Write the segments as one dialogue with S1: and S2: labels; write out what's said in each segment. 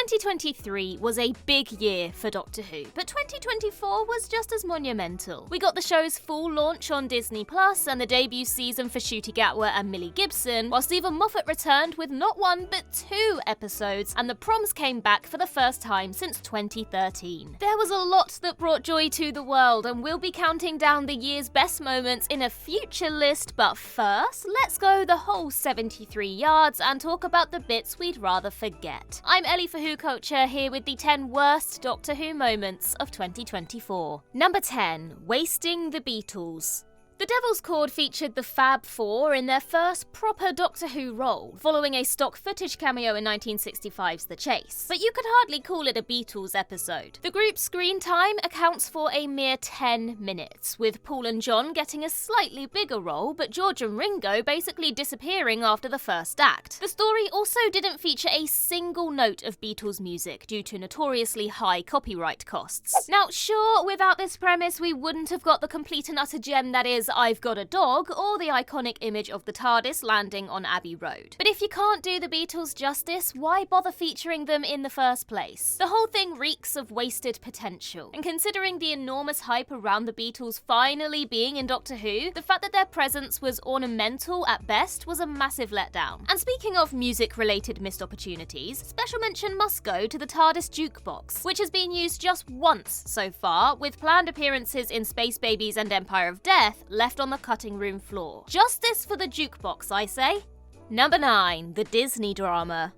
S1: 2023 was a big year for Doctor Who, but 2024 was just as monumental. We got the show's full launch on Disney Plus and the debut season for Sutekh and Millie Gibson, while Stephen Moffat returned with not one but 2 episodes, and the proms came back for the first time since 2013. There was a lot that brought joy to the world, and we'll be counting down the year's best moments in a future list, but first, let's go the whole 73 yards and talk about the bits we'd rather forget. I'm Ellie for Who Culture, here with the 10 worst Doctor Who moments of 2024. Number 10. Wasting the Beatles. The Devil's Chord featured the Fab Four in their first proper Doctor Who role, following a stock footage cameo in 1965's The Chase. But you could hardly call it a Beatles episode. The group's screen time accounts for a mere 10 minutes, with Paul and John getting a slightly bigger role, but George and Ringo basically disappearing after the first act. The story also didn't feature a single note of Beatles music due to notoriously high copyright costs. Now, sure, without this premise, we wouldn't have got the complete and utter gem that is I've Got a Dog, or the iconic image of the TARDIS landing on Abbey Road. But if you can't do the Beatles justice, why bother featuring them in the first place? The whole thing reeks of wasted potential. And considering the enormous hype around the Beatles finally being in Doctor Who, the fact that their presence was ornamental at best was a massive letdown. And speaking of music-related missed opportunities, special mention must go to the TARDIS jukebox, which has been used just once so far, with planned appearances in Space Babies and Empire of Death left on the cutting room floor. Justice for the jukebox, I say. Number 9. The Disney drama.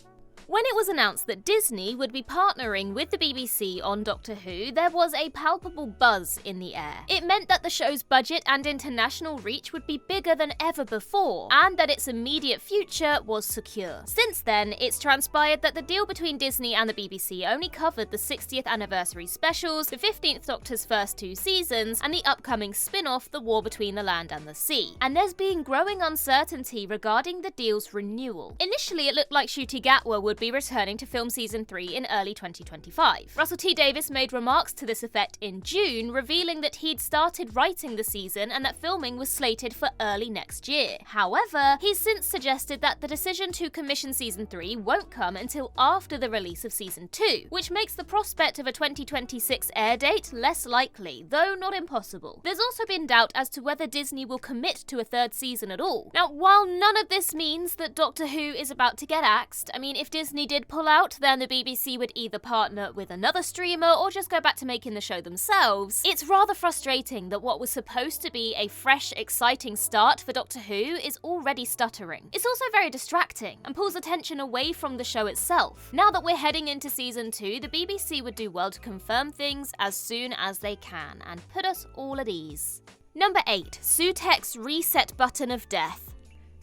S1: When it was announced that Disney would be partnering with the BBC on Doctor Who, there was a palpable buzz in the air. It meant that the show's budget and international reach would be bigger than ever before, and that its immediate future was secure. Since then, it's transpired that the deal between Disney and the BBC only covered the 60th anniversary specials, the 15th Doctor's first 2 seasons, and the upcoming spin-off, The War Between the Land and the Sea. And there's been growing uncertainty regarding the deal's renewal. Initially, it looked like Ncuti Gatwa would be returning to film season 3 in early 2025. Russell T Davies made remarks to this effect in June, revealing that he'd started writing the season and that filming was slated for early next year. However, he's since suggested that the decision to commission season 3 won't come until after the release of season 2, which makes the prospect of a 2026 air date less likely, though not impossible. There's also been doubt as to whether Disney will commit to a 3rd season at all. Now, while none of this means that Doctor Who is about to get axed, I mean, if Disney did pull out, then the BBC would either partner with another streamer or just go back to making the show themselves. It's rather frustrating that what was supposed to be a fresh, exciting start for Doctor Who is already stuttering. It's also very distracting and pulls attention away from the show itself. Now that we're heading into season 2, the BBC would do well to confirm things as soon as they can and put us all at ease. Number 8. Sutekh's reset button of death.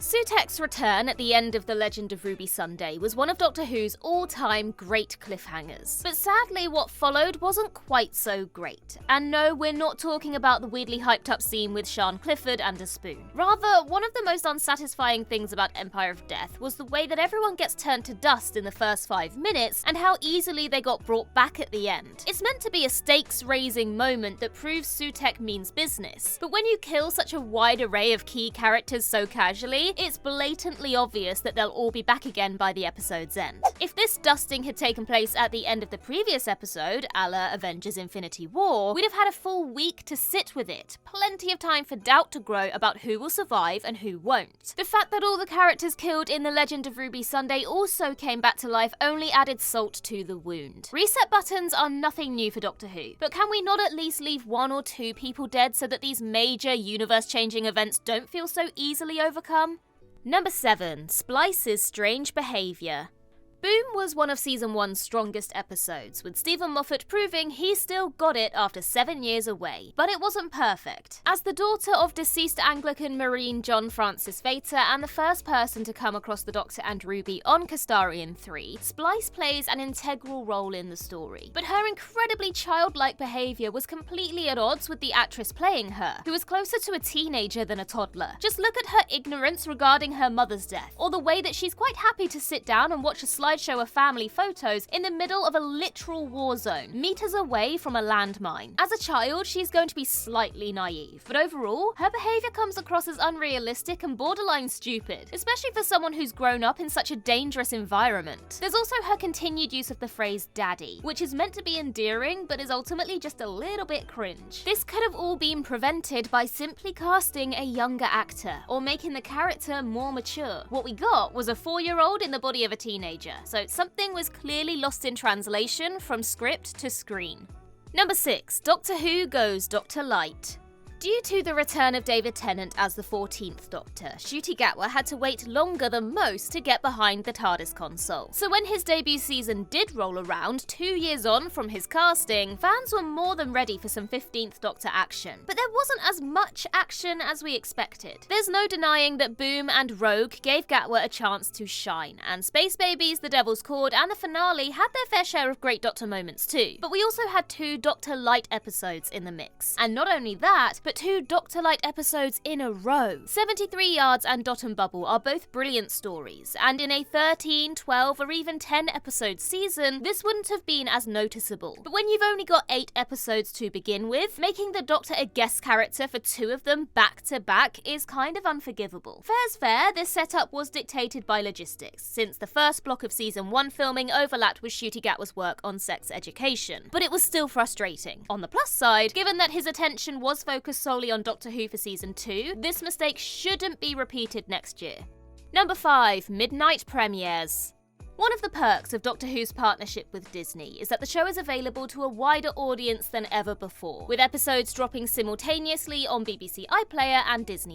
S1: Sutekh's return at the end of The Legend of Ruby Sunday was one of Doctor Who's all-time great cliffhangers. But sadly, what followed wasn't quite so great. And no, we're not talking about the weirdly hyped-up scene with Sian Clifford and a spoon. Rather, one of the most unsatisfying things about Empire of Death was the way that everyone gets turned to dust in the first 5 minutes, and how easily they got brought back at the end. It's meant to be a stakes-raising moment that proves Sutekh means business. But when you kill such a wide array of key characters so casually, it's blatantly obvious that they'll all be back again by the episode's end. If this dusting had taken place at the end of the previous episode, a la Avengers Infinity War, we'd have had a full week to sit with it. Plenty of time for doubt to grow about who will survive and who won't. The fact that all the characters killed in The Legend of Ruby Sunday also came back to life only added salt to the wound. Reset buttons are nothing new for Doctor Who, but can we not at least leave 1 or 2 people dead so that these major universe-changing events don't feel so easily overcome? Number 7. Splice's strange behaviour. Boom was one of Season 1's strongest episodes, with Stephen Moffat proving he still got it after 7 years away. But it wasn't perfect. As the daughter of deceased Anglican Marine John Francis Vater and the first person to come across the Doctor and Ruby on Castarian 3, Splice plays an integral role in the story. But her incredibly childlike behaviour was completely at odds with the actress playing her, who was closer to a teenager than a toddler. Just look at her ignorance regarding her mother's death, or the way that she's quite happy to sit down and watch a slide slideshow of family photos in the middle of a literal war zone, meters away from a landmine. As a child, she's going to be slightly naive, but overall, her behavior comes across as unrealistic and borderline stupid, especially for someone who's grown up in such a dangerous environment. There's also her continued use of the phrase daddy, which is meant to be endearing, but is ultimately just a little bit cringe. This could have all been prevented by simply casting a younger actor, or making the character more mature. What we got was a 4-year-old in the body of a teenager, so something was clearly lost in translation from script to screen. Number 6. Doctor Who goes Dr. Light. Due to the return of David Tennant as the 14th Doctor, Ncuti Gatwa had to wait longer than most to get behind the TARDIS console. So when his debut season did roll around, 2 years on from his casting, fans were more than ready for some 15th Doctor action. But there wasn't as much action as we expected. There's no denying that Boom and Rogue gave Gatwa a chance to shine, and Space Babies, The Devil's Cord, and the finale had their fair share of great Doctor moments too. But we also had 2 Dr. Light episodes in the mix. And not only that, but 2 Dr. Light episodes in a row. 73 Yards and Dot and Bubble are both brilliant stories, and in a 13, 12, or even 10 episode season, this wouldn't have been as noticeable. But when you've only got 8 episodes to begin with, making the Doctor a guest character for 2 of them back to back is kind of unforgivable. Fair's fair, this setup was dictated by logistics, since the first block of season 1 filming overlapped with Ncuti Gatwa's work on sex education. But it was still frustrating. On the plus side, given that his attention was focused solely on Doctor Who for season 2, this mistake shouldn't be repeated next year. Number 5. Midnight premieres. One of the perks of Doctor Who's partnership with Disney is that the show is available to a wider audience than ever before, with episodes dropping simultaneously on BBC iPlayer and Disney+.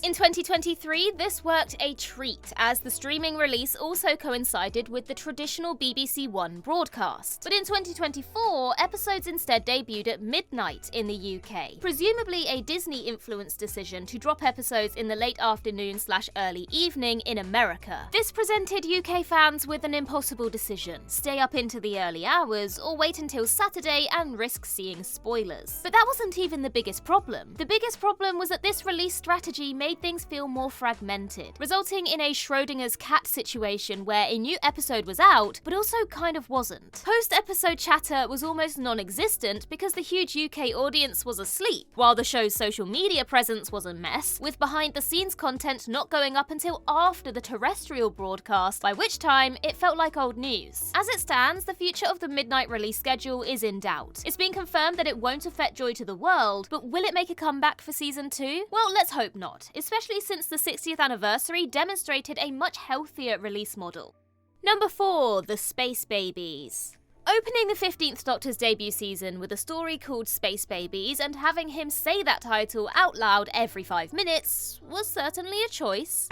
S1: In 2023, this worked a treat, as the streaming release also coincided with the traditional BBC One broadcast. But in 2024, episodes instead debuted at midnight in the UK, presumably a Disney-influenced decision to drop episodes in the late afternoon/early evening in America. This presented UK fans with an impossible decision: stay up into the early hours or wait until Saturday and risk seeing spoilers. But that wasn't even the biggest problem. The biggest problem was that this release strategy made things feel more fragmented, resulting in a Schrodinger's cat situation where a new episode was out, but also kind of wasn't. Post-episode chatter was almost non-existent because the huge UK audience was asleep, while the show's social media presence was a mess, with behind-the-scenes content not going up until after the terrestrial broadcast, by which time it felt like old news. As it stands, the future of the midnight release schedule is in doubt. It's been confirmed that it won't affect Joy to the World, but will it make a comeback for season 2? Well, let's hope not, especially since the 60th anniversary demonstrated a much healthier release model. Number 4. The Space Babies. Opening the 15th Doctor's debut season with a story called Space Babies and having him say that title out loud every 5 minutes was certainly a choice.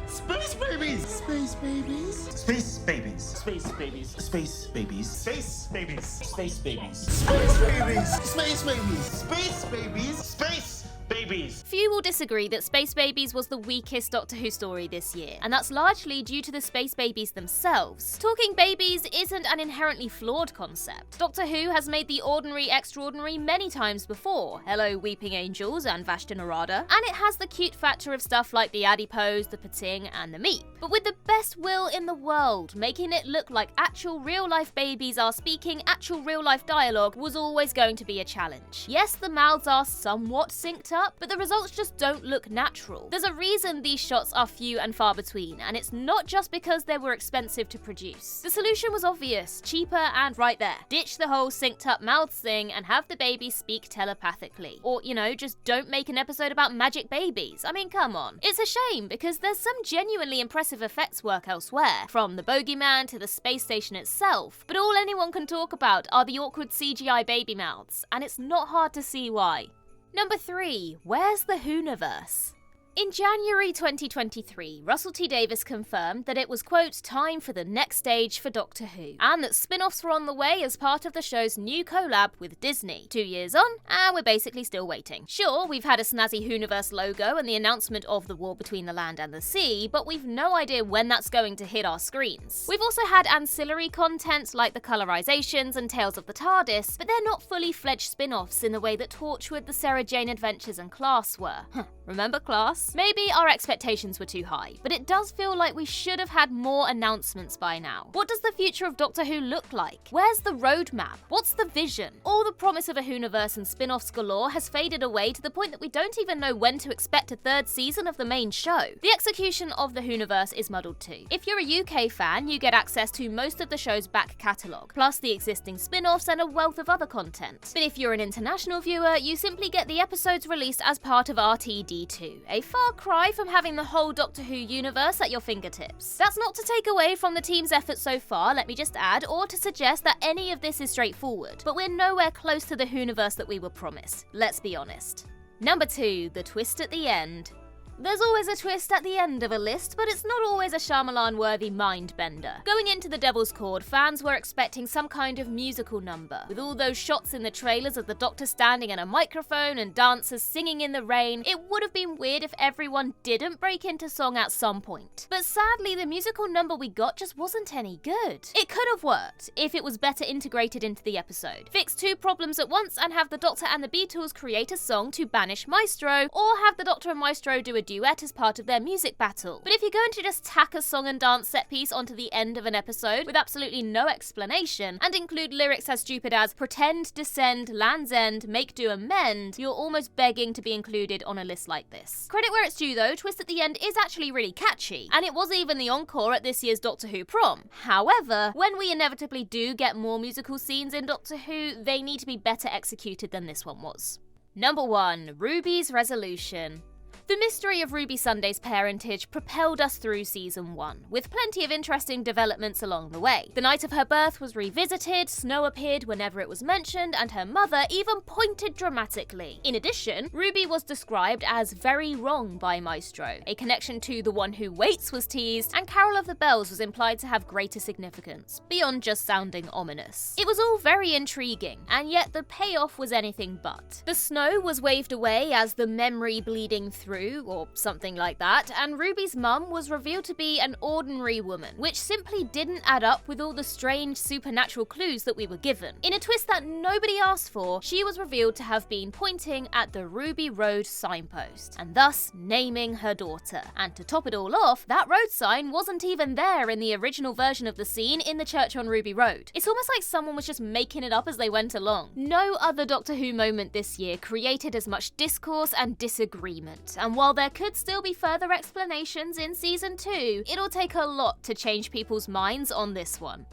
S2: Space babies! Space babies! Space babies! Space babies! Space babies! Space babies! Space babies! Space babies! Space babies! Space babies! Space babies!
S1: Few will disagree that Space Babies was the weakest Doctor Who story this year, and that's largely due to the Space Babies themselves. Talking babies isn't an inherently flawed concept. Doctor Who has made the ordinary extraordinary many times before. Hello Weeping Angels and Vashta Narada. And it has the cute factor of stuff like the adipose, the pating, and the meep. But with the best will in the world, making it look like actual real-life babies are speaking actual real-life dialogue was always going to be a challenge. Yes, the mouths are somewhat synced up, but the results just don't look natural. There's a reason these shots are few and far between, and it's not just because they were expensive to produce. The solution was obvious, cheaper, and right there. Ditch the whole synced up mouths thing and have the baby speak telepathically. Or, just don't make an episode about magic babies. I mean, come on. It's a shame, because there's some genuinely impressive effects work elsewhere, from the bogeyman to the space station itself, but all anyone can talk about are the awkward CGI baby mouths, and it's not hard to see why. Number 3. Where's the Hooniverse? In January 2023, Russell T Davies confirmed that it was, quote, time for the next stage for Doctor Who, and that spin-offs were on the way as part of the show's new collab with Disney. 2 years on, and we're basically still waiting. Sure, we've had a snazzy Hooniverse logo and the announcement of the war between the land and the sea, but we've no idea when that's going to hit our screens. We've also had ancillary content like the colorizations and Tales of the TARDIS, but they're not fully fledged spin-offs in the way that Torchwood, the Sarah Jane Adventures, and Class were. Remember Class? us. Maybe our expectations were too high, but it does feel like we should have had more announcements by now. What does the future of Doctor Who look like? Where's the roadmap? What's the vision? All the promise of a Whoniverse and spin-offs galore has faded away to the point that we don't even know when to expect a third season of the main show. The execution of the Whoniverse is muddled too. If you're a UK fan, you get access to most of the show's back catalogue, plus the existing spin-offs and a wealth of other content. But if you're an international viewer, you simply get the episodes released as part of RTD2, a far cry from having the whole Doctor Who universe at your fingertips. That's not to take away from the team's efforts so far, let me just add, or to suggest that any of this is straightforward, but we're nowhere close to the Whoniverse that we were promised, let's be honest. Number 2, the twist at the end. There's always a twist at the end of a list, but it's not always a Shyamalan-worthy mind-bender. Going into The Devil's Cord, fans were expecting some kind of musical number, with all those shots in the trailers of the Doctor standing at a microphone and dancers singing in the rain. It would have been weird if everyone didn't break into song at some point. But sadly, the musical number we got just wasn't any good. It could have worked if it was better integrated into the episode. Fix 2 problems at once and have the Doctor and the Beatles create a song to banish Maestro, or have the Doctor and Maestro do a duet as part of their music battle. But if you're going to just tack a song and dance set piece onto the end of an episode with absolutely no explanation, and include lyrics as stupid as pretend, descend, land's end, make do amend, you're almost begging to be included on a list like this. Credit where it's due though, twist at the end is actually really catchy, and it was even the encore at this year's Doctor Who prom. However, when we inevitably do get more musical scenes in Doctor Who, they need to be better executed than this one was. Number 1, Ruby's resolution. The mystery of Ruby Sunday's parentage propelled us through season 1, with plenty of interesting developments along the way. The night of her birth was revisited, Snow appeared whenever it was mentioned, and her mother even pointed dramatically. In addition, Ruby was described as very wrong by Maestro. A connection to The One Who Waits was teased, and Carol of the Bells was implied to have greater significance, beyond just sounding ominous. It was all very intriguing, and yet the payoff was anything but. The snow was waved away as the memory bleeding through, or something like that, and Ruby's mum was revealed to be an ordinary woman, which simply didn't add up with all the strange supernatural clues that we were given. In a twist that nobody asked for, she was revealed to have been pointing at the Ruby Road signpost, and thus naming her daughter. And to top it all off, that road sign wasn't even there in the original version of the scene in the church on Ruby Road. It's almost like someone was just making it up as they went along. No other Doctor Who moment this year created as much discourse and disagreement, and while there could still be further explanations in season 2, it'll take a lot to change people's minds on this one.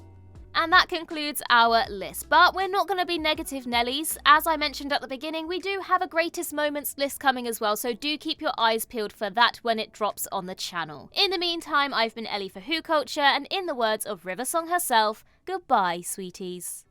S1: And that concludes our list, but we're not going to be negative Nellies. As I mentioned at the beginning, we do have a greatest moments list coming as well, so do keep your eyes peeled for that when it drops on the channel. In the meantime, I've been Ellie for Who Culture, and in the words of River Song herself, goodbye, sweeties.